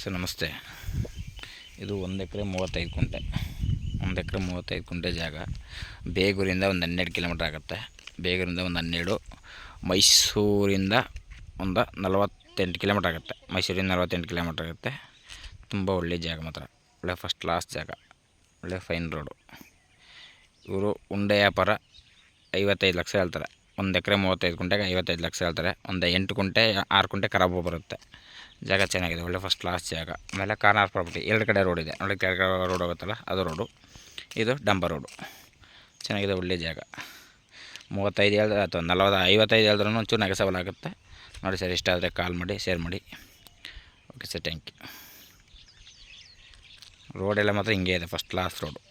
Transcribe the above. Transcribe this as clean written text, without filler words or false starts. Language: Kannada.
ಸರ್ ನಮಸ್ತೆ. ಇದು 1 ಎಕರೆ 35 ಕುಂಟೆ. 1 ಎಕರೆ 35 ಕುಂಟೆ ಜಾಗ. ಬೇಗೂರಿಂದ ಒಂದು 12 ಕಿಲೋಮೀಟ್ರ್ ಆಗುತ್ತೆ. ಬೇಗೂರಿಂದ ಒಂದು 12, ಮೈಸೂರಿಂದ ಒಂದು 48 ಕಿಲೋಮೀಟ್ರ್ ಆಗುತ್ತೆ. ಮೈಸೂರಿಂದ 48 ಕಿಲೋಮೀಟ್ರ್ ಆಗುತ್ತೆ. ತುಂಬ ಒಳ್ಳೆ ಜಾಗ, ಮಾತ್ರ ಒಳ್ಳೆ ಫಸ್ಟ್ ಕ್ಲಾಸ್ ಜಾಗ, ಒಳ್ಳೆ ಫೈನ್ ರೋಡು. ಇವರು ಉಂಡೆ ವ್ಯಾಪಾರ 55 ಲಕ್ಷ ಹೇಳ್ತಾರೆ. 1 ಎಕರೆ 35 ಕುಂಟೆಗೆ 55 ಲಕ್ಷ ಹೇಳ್ತಾರೆ. ಒಂದು 8 ಕುಂಟೆ 6 ಕುಂಟೆ ಖರಾಬು ಬರುತ್ತೆ. ಜಾಗ ಚೆನ್ನಾಗಿದೆ, ಒಳ್ಳೆ ಫಸ್ಟ್ ಕ್ಲಾಸ್ ಜಾಗ. ಆಮೇಲೆ ಕಾರ್ನರ್ ಪ್ರಾಪರ್ಟಿ, 2 ಕಡೆ ರೋಡ್ ಇದೆ. ಒಳ್ಳೆ ಕೆಳಗಡೆ ರೋಡ್ ಹೋಗುತ್ತಲ್ಲ, ಅದು ರೋಡು. ಇದು ಡಂಬರ್ ರೋಡು. ಚೆನ್ನಾಗಿದೆ, ಒಳ್ಳೆ ಜಾಗ. 35 ಹೇಳಿದ್ರೆ ಅಥವಾ 40 55 ಹೇಳಿದ್ರೂ ಒಂಚೂರು ನೆಗೆಸಬಲ್ ಆಗುತ್ತೆ. ನೋಡಿ ಸರ್, ಇಷ್ಟ ಆದರೆ ಕಾಲ್ ಮಾಡಿ, ಶೇರ್ ಮಾಡಿ. Okay sir, thank you. ರೋಡೆಲ್ಲ ಮಾತ್ರ ಹಿಂಗೆ ಇದೆ, ಫಸ್ಟ್ ಕ್ಲಾಸ್ ರೋಡು.